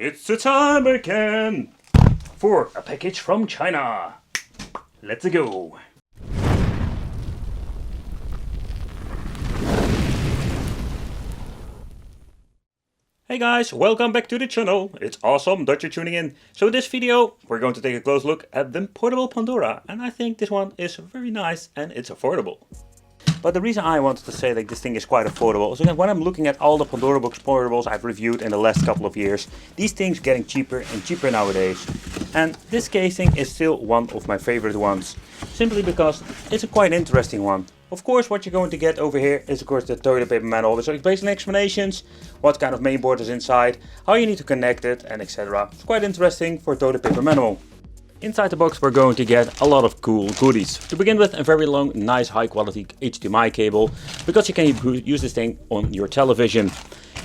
It's the time again for a package from China. Let's go. Hey guys, welcome back to the channel. It's awesome that you're tuning in. So in this video, we're going to take a close look at the portable Pandora. And I think this one is very nice and it's affordable. But the reason I wanted to say that this thing is quite affordable is because when I'm looking at all the Pandora box portables I've reviewed in the last couple of years, these things are getting cheaper and cheaper nowadays. And this casing is still one of my favorite ones, simply because it's a quite interesting one. Of course, what you're going to get over here is of course the toilet paper manual with some basic explanations, what kind of mainboard is inside, how you need to connect it, and etc. It's quite interesting for a toilet paper manual. Inside the box we're going to get a lot of cool goodies. To begin with, a very long, nice, high quality HDMI cable, because you can use this thing on your television.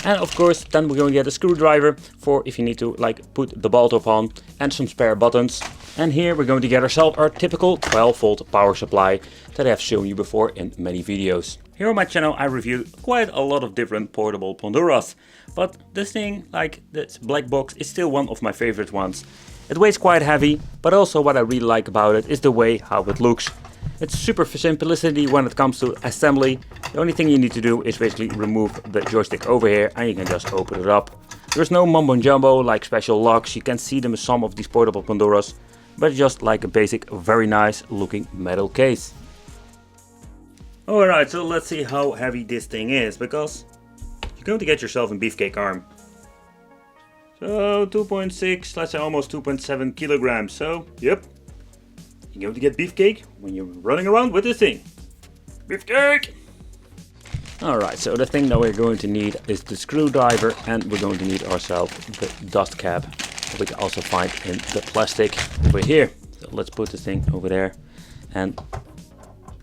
And of course, then we're going to get a screwdriver for if you need to put the ball top on, and some spare buttons. And here we're going to get ourselves our typical 12-volt power supply that I have shown you before in many videos. Here on my channel I reviewed quite a lot of different portable Pandoras, but this thing, this black box, is still one of my favorite ones. It weighs quite heavy, but also what I really like about it is the way how it looks. It's super simplicity when it comes to assembly. The only thing you need to do is basically remove the joystick over here and you can just open it up. There's no mumbo jumbo like special locks, you can see them in some of these portable Pandoras, but just like a basic, very nice looking metal case. Alright, so let's see how heavy this thing is, because you're going to get yourself a beefcake arm. So 2.6, let's say almost 2.7 kilograms. So, yep, you're going to get beefcake when you're running around with this thing. Beefcake! Alright, so the thing that we're going to need is the screwdriver, and we're going to need ourselves the dust cap. We can also find in the plastic over here. So let's put this thing over there. And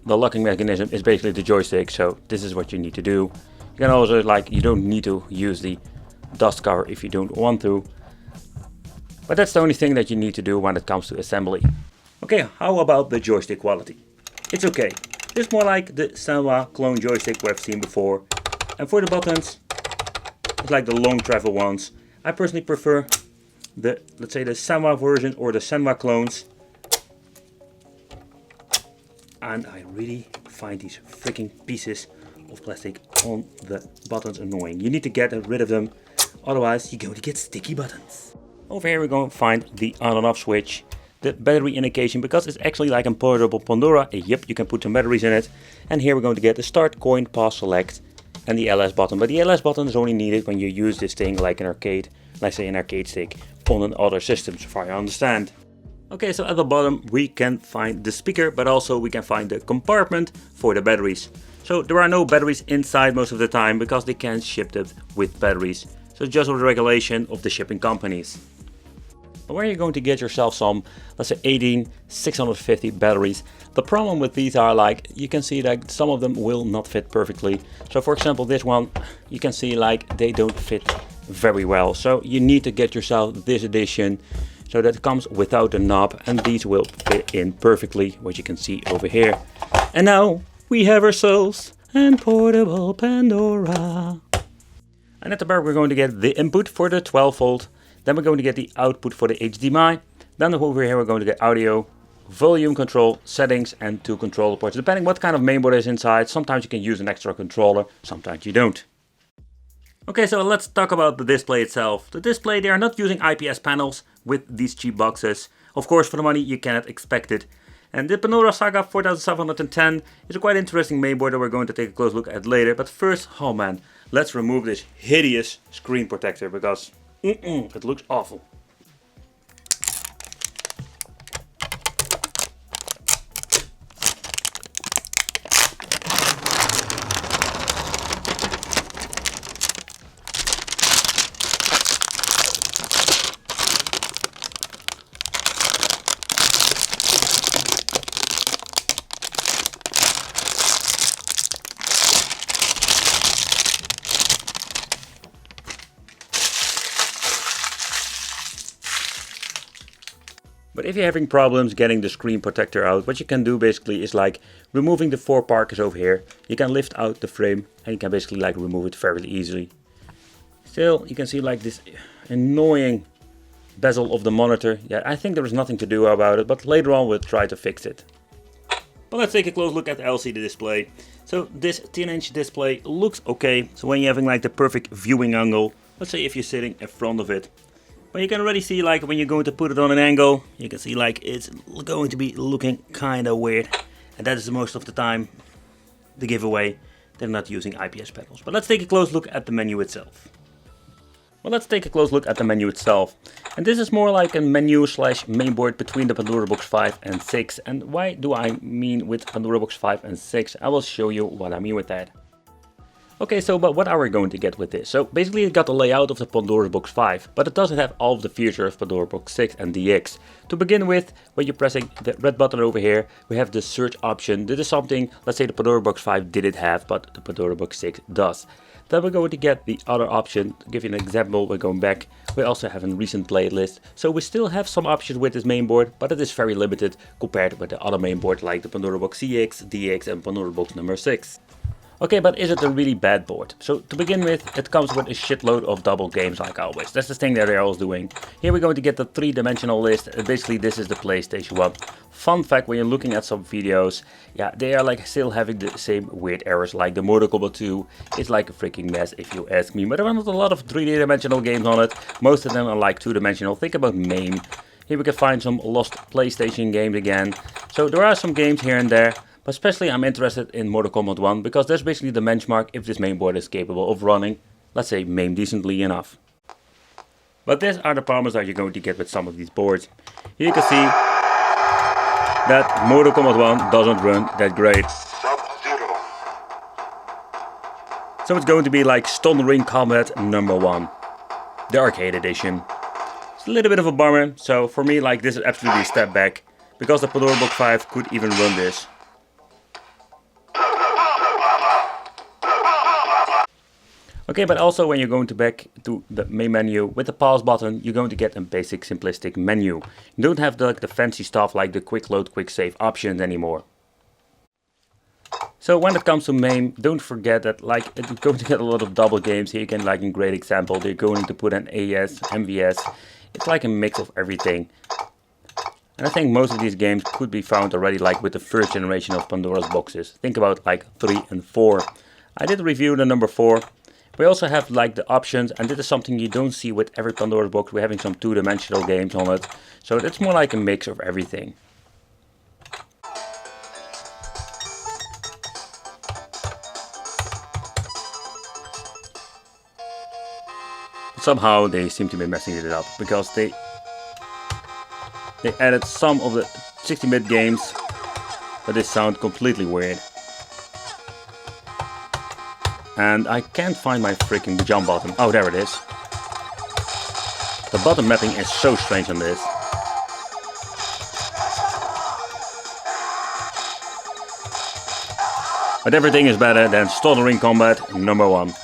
the locking mechanism is basically the joystick, so this is what you need to do. You can also, you don't need to use the dust cover if you don't want to, but that's the only thing that you need to do when it comes to assembly. Okay, how about the joystick quality? It's okay. It's more like the Sanwa clone joystick we've seen before, and for the buttons it's like the long travel ones. I personally prefer the, let's say, the Sanwa version or the Sanwa clones, and I really find these freaking pieces of plastic on the buttons annoying. You need to get rid of them, otherwise you're going to get sticky buttons. Over here we're going to find the on and off switch, the battery indication, because it's actually like a portable Pandora. Yep, you can put some batteries in it. And here we're going to get the start, coin, pause, select, and the LS button. But the LS button is only needed when you use this thing like an arcade, let's say an arcade stick, on other systems, if I understand. Okay, so at the bottom we can find the speaker, but also we can find the compartment for the batteries. So there are no batteries inside most of the time because they can't ship it with batteries. So just with the regulation of the shipping companies. But where you're going to get yourself some, let's say 18650 batteries. The problem with these are you can see that some of them will not fit perfectly. So for example, this one, you can see they don't fit very well. So you need to get yourself this edition, so that it comes without the knob, and these will fit in perfectly, what you can see over here. And now we have ourselves a portable Pandora. And at the back we're going to get the input for the 12 volt, then we're going to get the output for the HDMI, then over here we're going to get audio, volume control, settings, and 2 controller ports, depending what kind of mainboard is inside. Sometimes you can use an extra controller, sometimes you don't. Okay, so let's talk about the display itself. The display, they are not using IPS panels with these cheap boxes. Of course, for the money you cannot expect it. And the Pandora Saga 4710 is a quite interesting mainboard that we're going to take a close look at later. But first, oh man, let's remove this hideous screen protector, because it looks awful. But if you're having problems getting the screen protector out, what you can do basically is removing the 4 parkers over here. You can lift out the frame and you can basically remove it fairly easily. Still, you can see like this annoying bezel of the monitor. Yeah, I think there is nothing to do about it, but later on we'll try to fix it. But let's take a close look at the LCD display. So this 10-inch display looks okay. So when you're having like the perfect viewing angle, let's say if you're sitting in front of it. But you can already see like when you're going to put it on an angle, you can see like it's going to be looking kind of weird. And that is most of the time the giveaway. They're not using IPS panels. But let's take a close look at the menu itself. Well, let's take a close look at the menu itself. And this is more like a menu slash mainboard between the Pandora Box 5 and 6. And why do I mean with Pandora Box 5 and 6? I will show you what I mean with that. Okay, so but what are we going to get with this? So basically it got the layout of the Pandora Box 5, but it doesn't have all of the features of Pandora Box 6 and DX. To begin with, when you're pressing the red button over here, we have the search option. This is something, let's say the Pandora Box 5 didn't have, but the Pandora Box 6 does. Then we're going to get the other option. To give you an example, we're going back. We also have a recent playlist. So we still have some options with this mainboard, but it is very limited compared with the other mainboard like the Pandora Box CX, DX and Pandora Box number 6. Okay, but is it a really bad board? So to begin with, it comes with a shitload of double games like always. That's the thing that they're always doing. Here we're going to get the 3-dimensional list. Basically this is the PlayStation 1. Fun fact, when you're looking at some videos, yeah, they are like still having the same weird errors like the Mortal Kombat 2. It's like a freaking mess if you ask me. But there are not a lot of 3D-dimensional games on it. Most of them are like 2-dimensional. Think about MAME. Here we can find some lost PlayStation games again. So there are some games here and there. But especially I'm interested in Mortal Kombat 1 because that's basically the benchmark if this mainboard is capable of running, let's say, MAME decently enough. But these are the problems that you're going to get with some of these boards. Here you can see that Mortal Kombat 1 doesn't run that great. So it's going to be like Stun Ring Combat number 1, the arcade edition. It's a little bit of a bummer, so for me like this is absolutely a step back because the Pandora Box 5 could even run this. Okay, but also when you're going to back to the main menu with the pause button, you're going to get a basic simplistic menu. You don't have the fancy stuff like the quick load, quick save options anymore. So when it comes to MAME, don't forget that like it's going to get a lot of double games. Here you can like in great example, they're going to put an AS, MVS. It's like a mix of everything. And I think most of these games could be found already like with the first generation of Pandora's boxes. Think about like 3 and 4. I did review the number 4. We also have like the options, and this is something you don't see with every Pandora's box. We're having some 2-dimensional games on it. So it's more like a mix of everything. Somehow they seem to be messing it up because they added some of the 16-bit games, but they sound completely weird. And I can't find my freaking jump button. Oh, there it is. The button mapping is so strange on this. But everything is better than Stun Ring Combat number 1.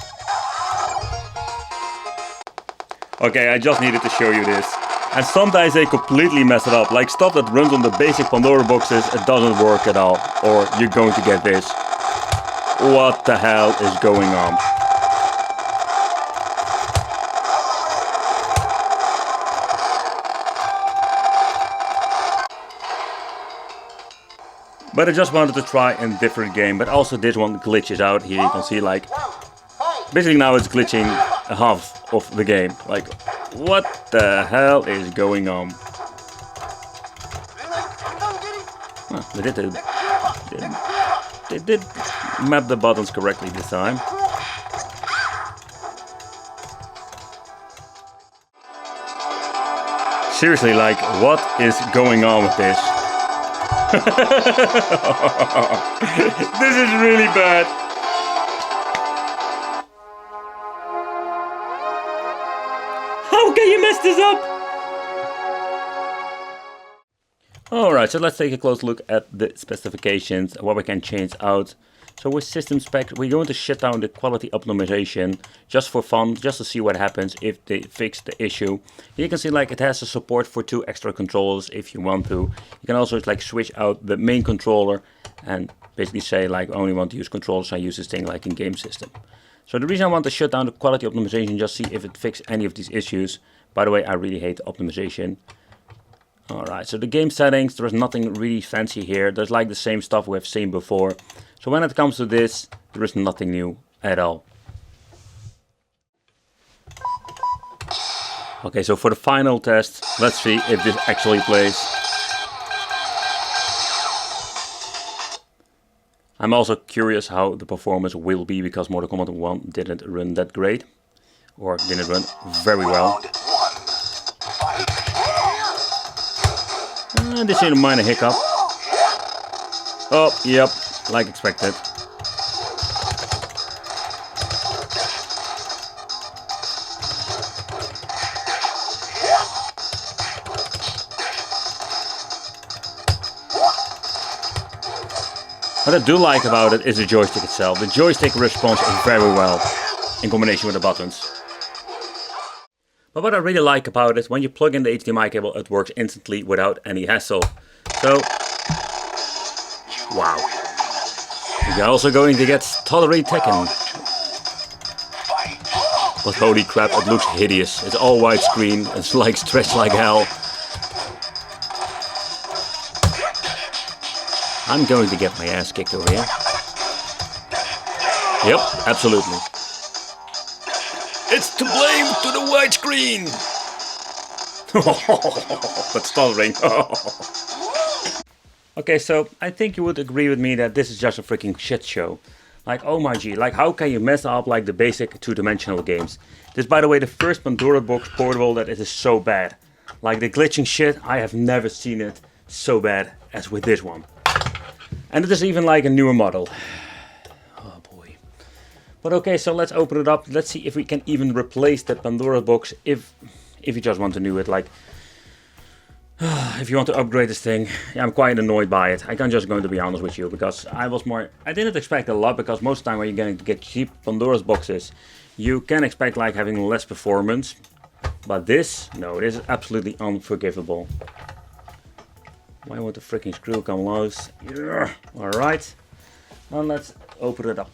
Okay, I just needed to show you this. And sometimes they completely mess it up. Like stuff that runs on the basic Pandora boxes, it doesn't work at all. Or you're going to get this. What the hell is going on? But I just wanted to try a different game, but also this one glitches out. Here you can see like, basically now it's glitching half of the game. Like, what the hell is going on? Huh, they did map the buttons correctly this time. Seriously, like, what is going on with this? This is really bad. How can you mess this up? Alright, so let's take a close look at the specifications and what we can change out. So with system spec, we're going to shut down the quality optimization just for fun, just to see what happens if they fix the issue. Here you can see like it has a support for 2 extra controllers if you want to. You can also like switch out the main controller and basically say like I only want to use controllers, so I use this thing like in game system. So the reason I want to shut down the quality optimization, just see if it fixes any of these issues. By the way, I really hate the optimization. Alright, so the game settings, there's nothing really fancy here. There's like the same stuff we have seen before. So when it comes to this, there is nothing new at all. Okay, so for the final test, let's see if this actually plays. I'm also curious how the performance will be, because Mortal Kombat 1 didn't run that great. Or didn't run very well. This is a minor hiccup. Oh, yep, like expected. What I do like about it is the joystick itself. The joystick responds very well in combination with the buttons. But what I really like about it, when you plug in the HDMI cable, it works instantly without any hassle. So, wow. You're also going to get totally Tekken. But holy crap, it looks hideous. It's all widescreen, it's like stretched like hell. I'm going to get my ass kicked over here. Yep, absolutely. It's to blame to the widescreen! That's stuttering. Okay, so I think you would agree with me that this is just a freaking shit show. Like, oh my gee, like how can you mess up like the basic two-dimensional games? This, by the way, the first Pandora box portable that it is so bad. Like the glitching shit, I have never seen it so bad as with this one. And it is even like a newer model. Oh boy. But okay, so let's open it up. Let's see if we can even replace that Pandora box if you just want to do it. Like, if you want to upgrade this thing, yeah, I'm quite annoyed by it. I'm just going to be honest with you, because I didn't expect a lot, because most of the time when you're going to get cheap Pandora's boxes, you can expect like having less performance. But this, no, this is absolutely unforgivable. Why won't the freaking screw come loose? Yeah. Alright, and let's open it up.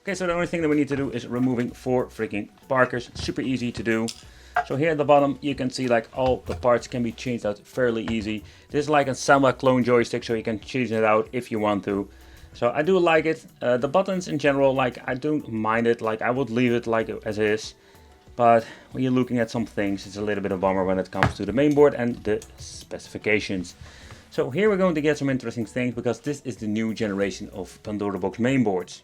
Okay, so the only thing that we need to do is removing 4 freaking Parkers. Super easy to do. So here at the bottom you can see like all the parts can be changed out fairly easy. This is like a Samba clone joystick, so you can change it out if you want to. So I do like it. The buttons in general, like I don't mind it. Like I would leave it like as is. But when you're looking at some things, it's a little bit of a bummer when it comes to the mainboard and the specifications. So here we're going to get some interesting things, because this is the new generation of Pandora box mainboards.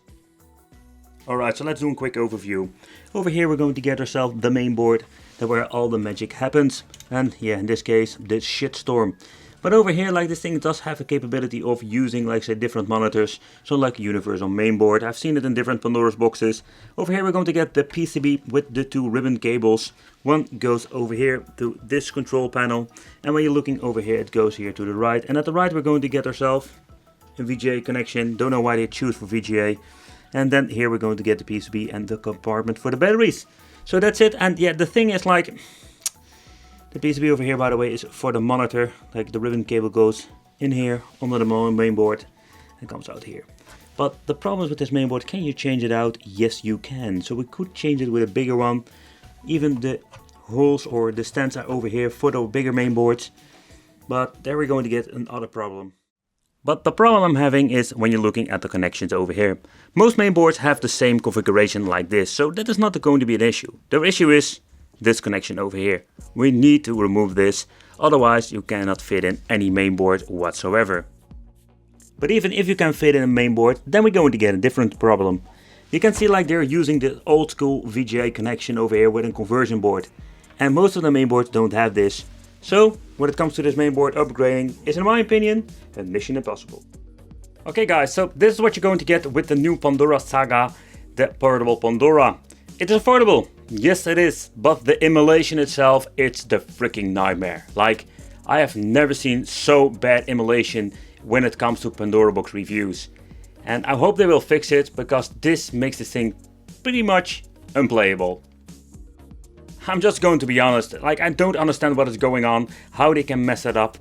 Alright, so let's do a quick overview. Over here we're going to get ourselves the mainboard, that where all the magic happens. And yeah, in this case, this shitstorm. But over here, like this thing does have a capability of using, like say, different monitors. So like universal mainboard. I've seen it in different Pandora's boxes. Over here we're going to get the PCB with the 2 ribbon cables. One goes over here to this control panel. And when you're looking over here, it goes here to the right. And at the right we're going to get ourselves a VGA connection. Don't know why they choose for VGA. And then here we're going to get the PCB and the compartment for the batteries. So that's it. And yeah, the thing is like, the PCB over here, by the way, is for the monitor. Like the ribbon cable goes in here under the mainboard and comes out here. But the problem with this mainboard, can you change it out? Yes, you can. So we could change it with a bigger one. Even the holes or the stands are over here for the bigger mainboards. But there we're going to get another problem. But the problem I'm having is when you're looking at the connections over here. Most mainboards have the same configuration like this, so that is not going to be an issue. The issue is this connection over here. We need to remove this, otherwise you cannot fit in any mainboard whatsoever. But even if you can fit in a mainboard, then we're going to get a different problem. You can see like they're using the old school VGA connection over here with a conversion board. And most of the mainboards don't have this. So, when it comes to this mainboard, upgrading is, in my opinion, a mission impossible. Okay guys, so this is what you're going to get with the new Pandora Saga, the portable Pandora. It is affordable, yes it is, but the emulation itself, it's the freaking nightmare. Like, I have never seen so bad emulation when it comes to Pandora box reviews. And I hope they will fix it, because this makes this thing pretty much unplayable. I'm just going to be honest, like I don't understand what is going on, how they can mess it up.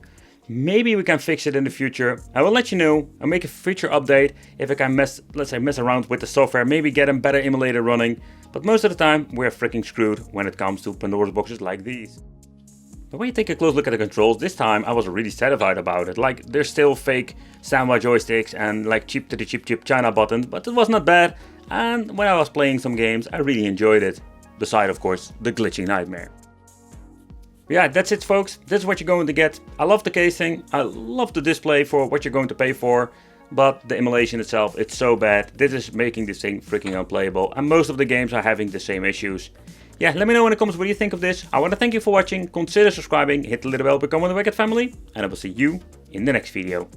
Maybe we can fix it in the future. I will let you know. I'll make a future update if I can mess around with the software, maybe get a better emulator running. But most of the time we're freaking screwed when it comes to Pandora's boxes like these. But when you take a close look at the controls, this time I was really satisfied about it. Like, they're still fake standby joysticks and like cheap China buttons, but it was not bad. And when I was playing some games, I really enjoyed it. Beside, of course, the glitchy nightmare. Yeah, that's it folks. This is what you're going to get. I love the casing. I love the display for what you're going to pay for. But the emulation itself, it's so bad. This is making this thing freaking unplayable. And most of the games are having the same issues. Yeah, let me know in the comments what you think of this. I want to thank you for watching. Consider subscribing, hit the little bell, become one of the Wicked family. And I will see you in the next video.